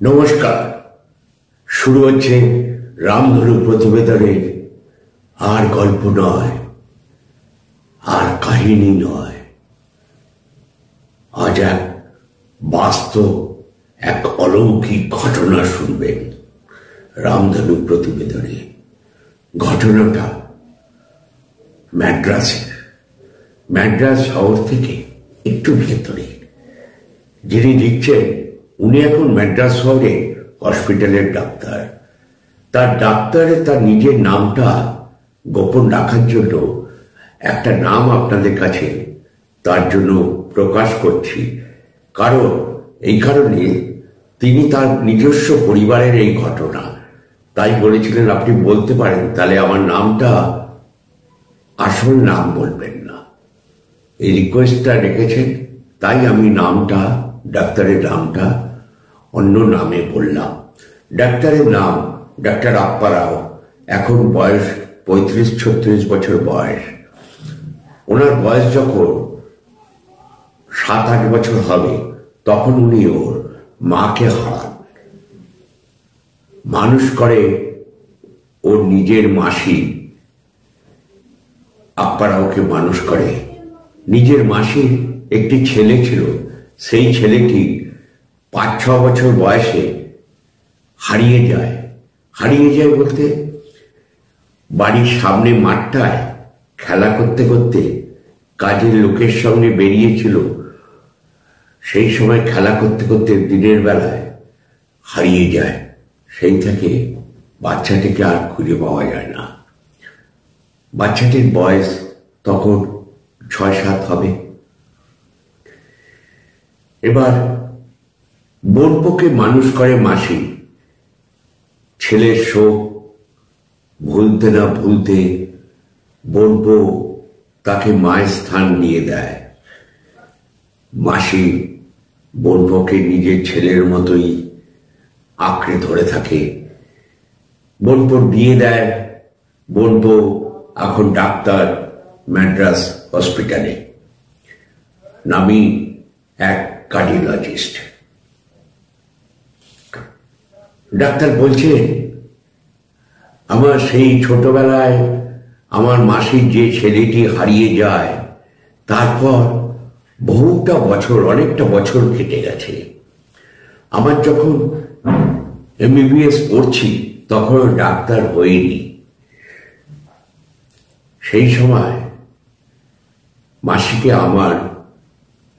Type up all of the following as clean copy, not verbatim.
নমস্কার। শুরু হচ্ছে রামধনু প্রতিবেদনের আর গল্প নয়, আর কাহিনী নয়। আজ এক বাস্তব, এক অলৌকিক ঘটনা শুনবেন রামধনু প্রতিবেদনে। ঘটনাটা ম্যাড্রাস শহর থেকে একটু ভেতরে। যিনি লিখছেন উনি এখন ম্যাড্রাস শহরে হসপিটালের ডাক্তার। তার নিজের নামটা গোপন রাখার জন্য একটা নাম আপনাদের কাছে তার জন্য প্রকাশ করছি। কারণ এই কারণে তিনি তার নিজস্ব পরিবারের এই ঘটনা, তাই বলেছিলেন আপনি বলতে পারেন, তাহলে আমার নামটা, আসল নাম বলবেন না। এই রিকোয়েস্টটা রেখেছেন, তাই আমি নামটা, ডাক্তারের নামটা অন্য নামে বললাম। ডাক্তারের নাম ডাক্তার আপ্পা রাও। এখন বয়স 35-36 বছর বয়স। ওনার বয়স যখন 7-8 বছর হবে তখন উনি ওর মাকে হারান। মানুষ করে ওর নিজের মাসি আপ্পা রাওকে মানুষ করে। নিজের মাসির একটি ছেলে ছিল, সেই ছেলেটি 5-6 বছর বয়সে হারিয়ে যায় বলতে, বাড়ির সামনে মাঠটায় খেলা করতে করতে কাজের লোকের সঙ্গে বেরিয়েছিল। সেই সময় খেলা করতে করতে দিনের বেলায় হারিয়ে যায়। সেই থেকে বাচ্চাটিকে আর খুঁজে পাওয়া যায় না। বাচ্চাটির বয়স তখন 6-7 হবে। এবার বোনপোকে মানুষ করে মাসি। ছেলের শোক ভুলতে না ভুলতে বোনপো তাকে মায়ের স্থান দিয়ে দেয়। মাসি বোনপোকে নিজের ছেলের মতোই আঁকড়ে ধরে থাকে। বোনপোর বিয়ে দেয়। বোনপো এখন ডাক্তার ম্যাড্রাস হসপিটালে, নামি এক কার্ডিওলজিস্ট। ডাক্তার বলছেন, আমার সেই ছোটবেলায় আমার মাসির যে ছেলেটি হারিয়ে যায়, তারপর অনেকটা বছর কেটে গেছে। আমার যখন MBBS পড়ছি তখন ডাক্তার হইনি। সেই সময় মাসিকে আমার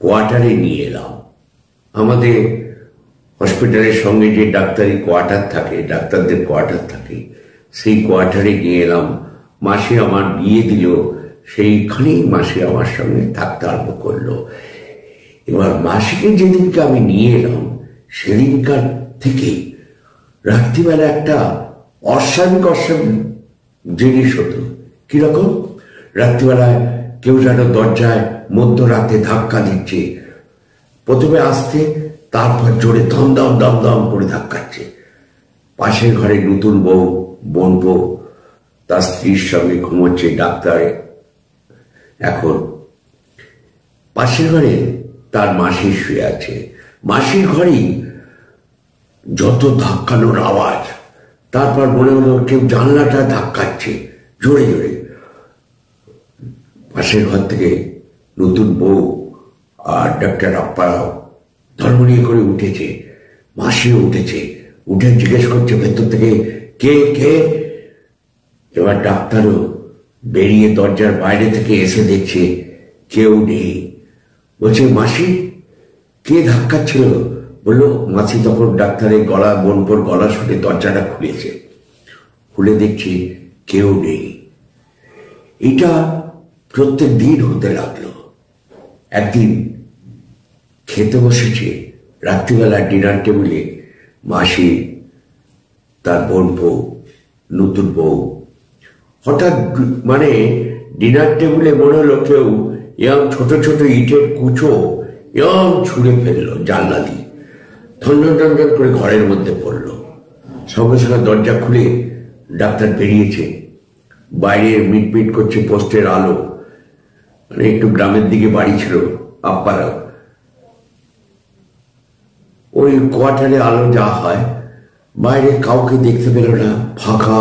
কোয়ার্টারে নিয়ে এলাম। আমাদের হসপিটালের সঙ্গে যে ডাক্তারি কোয়ার্টার থাকে, ডাক্তারদের কোয়ার্টার থাকে, সেই কোয়ার্টারে নিয়ে এলাম। মাসি আমার বিয়ে দিল। সেইখানেই মাসি আমার সঙ্গে থাকতে আরম্ভ করলো। এবার মাসিকে যেদিনকে আমি নিয়ে এলাম, সেদিনকার থেকে রাত্রিবেলা একটা অস্বাভাবিক জিনিস হতো। কিরকম? রাত্রিবেলায় কেউ যেন দরজায় মধ্যরাতে ধাক্কা দিচ্ছে। প্রথমে আসতে, তারপর জোরে দম দম করে ধাক্কাচ্ছে। পাশের ঘরে নতুন বউ, বোনপো তার স্ত্রীর সঙ্গে ঘুমোচ্ছে। ডাক্তার এখন পাশের ঘরে তার মাসি শুয়ে আছে। মাসির ঘরেই যত ধাক্কানোর আওয়াজ। তারপর মনে হলো কেউ জানলাটা ধাক্কাচ্ছে জোরে জোরে। পাশের ঘর থেকে নতুন বউ আর ডাক্তার আপ্পা রাও ধর্মনিয়ে করে উঠেছে। মাসিও উঠে জিজ্ঞেস করছে ভেতর থেকে, কে কে? এবার ডাক্তারও বেরিয়ে দরজার বাইরে থেকে এসে দেখছে কেউ নেই। বলছে, মাসি কে ধাক্কাচ্ছিল? বললো মাসি তখন ডাক্তারের গলা, বোনপোর গলা শুনে দরজাটা খুলেছে। খুলে দেখছে কেউ নেই। এটা প্রত্যেক দিন হতে লাগলো। একদিন খেতে বসেছে রাত্রিবেলা ডিনার টেবিলে মাসি, তার বোনপো, নতুন বউ। হঠাৎ ডিনার টেবিলে মনে হলো কেউ ছোট ছোট ইটের কুচো ছুঁড়ে ফেললো জানলা দিয়ে। ধন করে ঘরের মধ্যে পড়লো। সঙ্গে সঙ্গে দরজা খুলে ডাক্তার বেরিয়েছে। বাইরে মিটমিট করছে পোস্টের আলো। একটু গ্রামের দিকে বাড়ি ছিল আপ্পা রাও। ওই কোয়ার্টারে আলো যা হয়, বাইরে কাউকে দেখতে পেল না, ফাঁকা।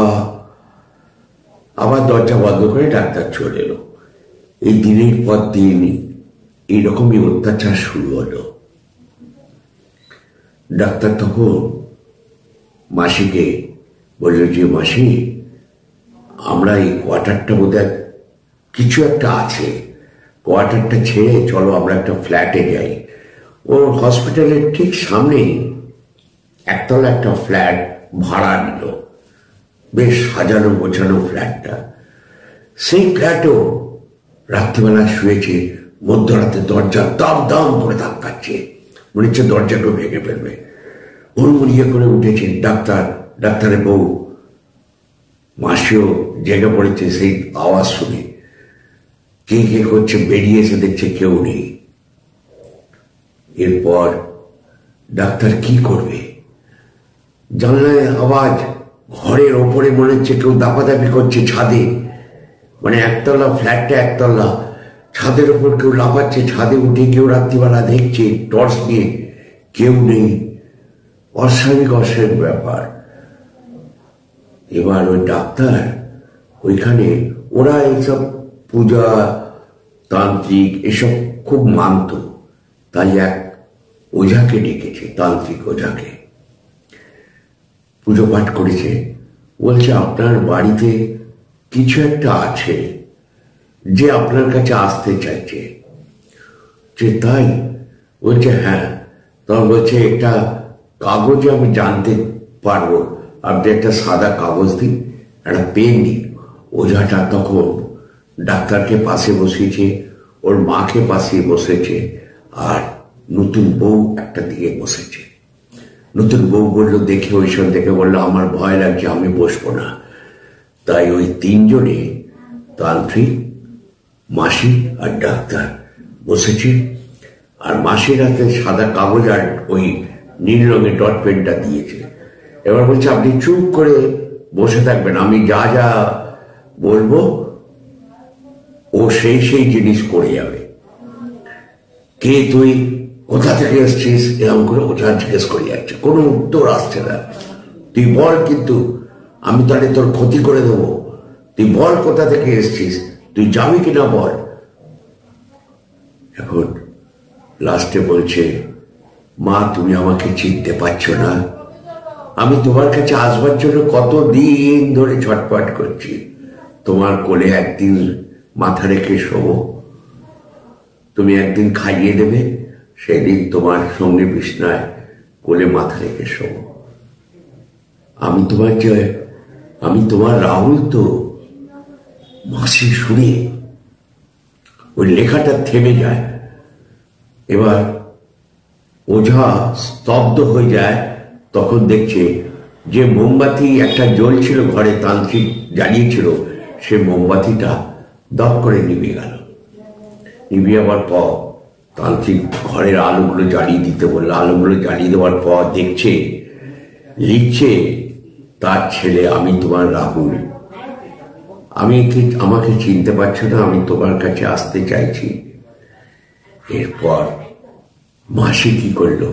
আবার দরজা বন্ধ করে ডাক্তার চলে এলো। এই দিনের পর দিন এইরকমই অত্যাচার শুরু হলো। ডাক্তার তখন মাসিকে বলল যে, মাসি, আমরা এই কোয়ার্টারটা বোধহয় কিছু একটা আছে, কোয়ার্টারটা ছেড়ে চলো আমরা একটা ফ্ল্যাটে যাই। ও হসপিটালের ঠিক সামনেই একতলা একটা ফ্ল্যাট ভাড়া নিল, বেশ সাজানো গোছানো ফ্ল্যাটটা। সেই ফ্ল্যাটও রাত্রিবেলা শুয়েছে, মধ্যরাতে দরজা দাম দাম করে ধাক্কাচ্ছে, মনে হচ্ছে দরজাটা ভেঙে ফেলবে। হুড়মুড়িয়ে করে উঠেছে ডাক্তারের বউ। মাসিও জেগে পড়েছে সেই আওয়াজ শুনে, কে কে করছে, বেরিয়ে এসে দেখছে কেউ নেই। এরপর ডাক্তার কি করবে? জানলায় আওয়াজ, ঘরের ওপরে মনে হচ্ছে কেউ দাপাদাপি করছে ছাদে, মানে একতলা ফ্ল্যাটটা একতলা, ছাদের ওপর কেউ লাফাচ্ছে। ছাদে উঠে কেউ রাত্রিবেলা দেখছে টর্চ দিয়ে, কেউ নেই। অস্বাভাবিক ব্যাপার। এবার ওই ডাক্তার ওইখানে, ওরা এইসব পূজা তান্ত্রিক এসব খুব মানত, তাই এক ওঝাকে ডেকেছে, তান্ত্রিক ওঝাকে। পুজো পাঠ করেছে। বলছে, আপনার বাড়িতে কিছু একটা আছে যে আপনার কাছে আসতে চাইছে। যে তাই? বলছে হ্যাঁ। তখন বলছে, একটা কাগজে আমি জানতে পারবো, আপনি একটা সাদা কাগজ দিন, একটা পেন দিন। ওঝাটা তখন ডাক্তারকে পাশে বসিয়েছে, ওর মাকে পাশে বসেছে, আর নতুন বউ একটা দিকে বসেছে। নতুন বউ বলল, দেখে ওইসব দেখে বললো, আমার ভয় লাগছে, আমি বসবো না। তাই ওই তিনজনে, তান্ত্রিক, মাসি আর ডাক্তার বসেছে। আর মাসির হাতে সাদা কাগজ আর ওই নীল রঙের ডট পেনটা দিয়েছে। এবার বলছে, আপনি চুপ করে বসে থাকবেন, আমি যা যা বলবো ও সেই সেই জিনিস করে যাবে। কে তুই, কোথা থেকে এসছিস, এরকম করে ওঝা জিজ্ঞেস করে যাচ্ছে, কোনো উত্তর আসছে না। তুই বল, কিন্তু আমি তাহলে তোর ক্ষতি করে দেবো। তুই বল কোথা থেকে এসছিস, তুই যাবি কিনা বল। এখন লাস্টে বলছে, মা, তুমি আমাকে চিনতে পারছো না? আমি তোমার কাছে আসবার জন্য কতদিন ধরে ছটপট করছি। তোমার কোলে একদিন মাথা রেখে শোবো, তুমি একদিন খাইয়ে দেবে, সেদিন তোমার সঙ্গে বিছনায় কোলে মাথা রেখে শোবো। আমি তোমার রাহুল তো। মাসি শুনে ওই লেখাটা থেমে যায়। এবার ওঝা স্তব্ধ হয়ে যায়। তখন দেখছে যে মোমবাতি একটা জ্বলছিল ঘরে, তান্ত্রিক জ্বালিয়েছিল, সে মোমবাতিটা দপ করে নিভে গেল। নিভে যাওয়ার পর তান্ত্রিক ঘরের আলোগুলো জ্বালিয়ে দিতে বলল। আলোগুলো জ্বালিয়ে দেওয়ার পর দেখছে, লিখছে, তার ছেলে, আমি তোমার রাহুল। আমাকে চিনতে পারছো না, আমি তোমার কাছে আসতে চাইছি। এরপর মাসি কি করলো,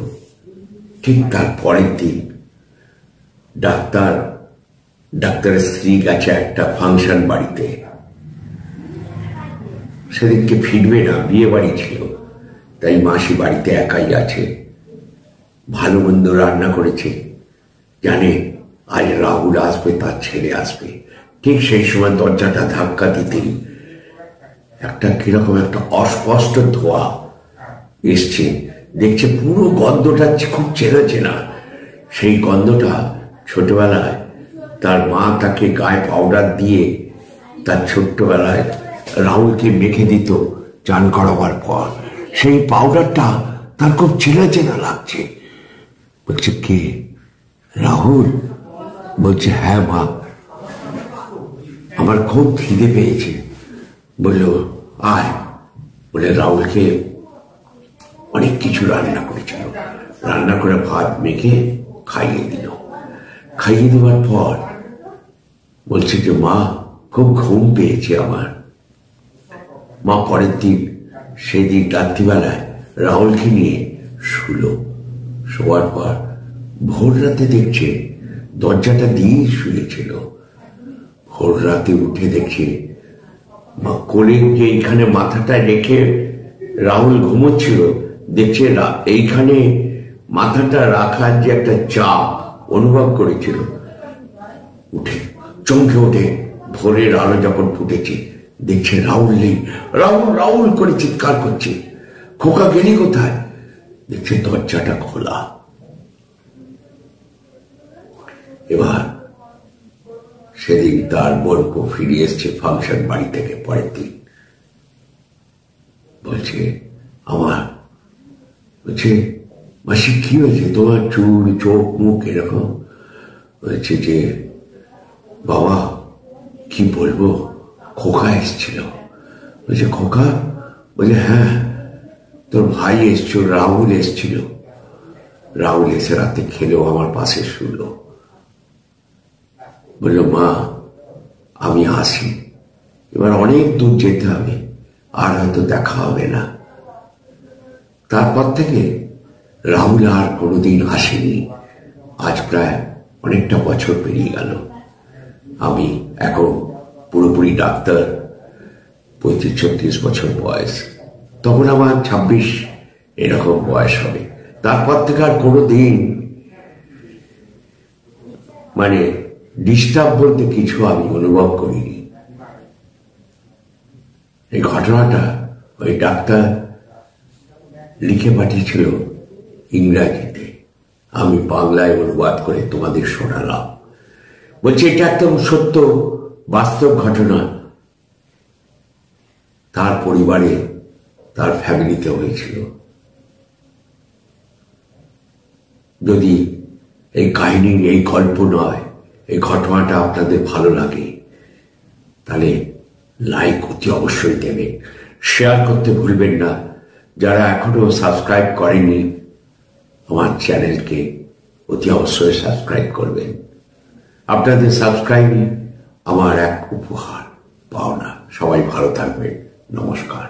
ঠিক তার পরের দিন ডাক্তারের স্ত্রী গেছে একটা ফাংশন বাড়িতে। সেদিনকে ফিরবে না, বিয়ে বাড়ি ছিল, তাই মাসি বাড়িতে একাই আছে। ভালো মন্দ রান্না করেছে, জানে আজ রাহুল আসবে, তার ছেলে আসবে। ঠিক সেই সময় দরজাটা ধাক্কা দিতেই একটা কিরকম একটা অস্পষ্ট ধোঁয়া এসছে। দেখছে পুরো গন্ধটা খুব চেনা চেনা। সেই গন্ধটা ছোটবেলায় তার মা তাকে গায়ে পাউডার দিয়ে তার ছোট্টবেলায় রাহুলকে মেখে দিত চান করাবার পর। সেই পাউডারটা তার খুব চেনা চেনা লাগছে। বলছে, কে? রাহুল? বলছে, হ্যাঁ মা, আমার খুব খিদে পেয়েছে। বলল, আয়। বলে রাহুলকে অনেক কিছু রান্না করেছিল, রান্না করে ভাত মেখে খাইয়ে দিল। খাইয়ে দেওয়ার পর বলছে যে, মা, খুব ঘুম পেয়েছে আমার। মা পরের দিন, সেদিন রাত্রিবেলায় রাহুলকে নিয়ে শোয়ার পর ভোর রাতে দেখছে দরজাটা দিয়ে শুয়েছিল। ভোর রাতে উঠে দেখছে কোলে যে এইখানে মাথাটা রেখে রাহুল ঘুমোচ্ছিল, দেখছে এইখানে মাথাটা রাখার যে একটা চাপ অনুভব করেছিল। উঠে চমকে ওঠে, ভোরের আলো যখন ফুটেছে দেখছে রাহুল নেই। রাহুল রাহুল করে চিৎকার করছে, খোকা গেলি কোথায়? দেখছে দরজাটা খোলা। এবার সেদিন তার বোনকে ফিরে এসছে ফাংশন বাড়ি থেকে পরের দিন। বলছে মাসি কি হয়েছে তোমার? চুল চোখ মুখ এরকম। বলছে যে বাবা কি বলবো, খোকা এসছিল। বলছে খোকা? বলে হ্যাঁ, তোর ভাই এসছিল, রাহুল এসছিল। রাহুল এসে রাতে খেলেও আমার পাশে শুনলো। বললো মা আমি আসি, এবার অনেক দূর যেতে হবে, আর হয়তো দেখা হবে না। তারপর থেকে রাহুল আর কোনোদিন আসেনি। আজ প্রায় অনেকটা বছর পেরিয়ে গেল। আমি এখন পুরোপুরি ডাক্তার, 35-36 বছর বয়স। তখন আমার 26 এরকম বয়স হবে। তারপর থেকে আর কোনোদিন ডিস্টার্ব বলতে কিছু আমি অনুভব করিনি। এই ঘটনাটা ওই ডাক্তার লিখে পাঠিয়েছিল ইংরাজিতে, আমি বাংলায় অনুবাদ করে তোমাদের শোনালাম। বলছে এটা একদম সত্য বাস্তব ঘটনা, তার পরিবারে তার ফ্যামিলিতে হয়েছিল। যদি এই কাহিনী, এই গল্প নয়, এই ঘটনাটা আপনাদের ভালো লাগে তাহলে লাইক অতি অবশ্যই দেবেন, শেয়ার করতে ভুলবেন না। যারা এখনো সাবস্ক্রাইব করেনি আমার চ্যানেলকে অতি অবশ্যই সাবস্ক্রাইব করবেন। আপনাদের সাবস্ক্রাইবই আমার এক উপহার পাওনা। সবাই ভালো থাকবেন, নমস্কার।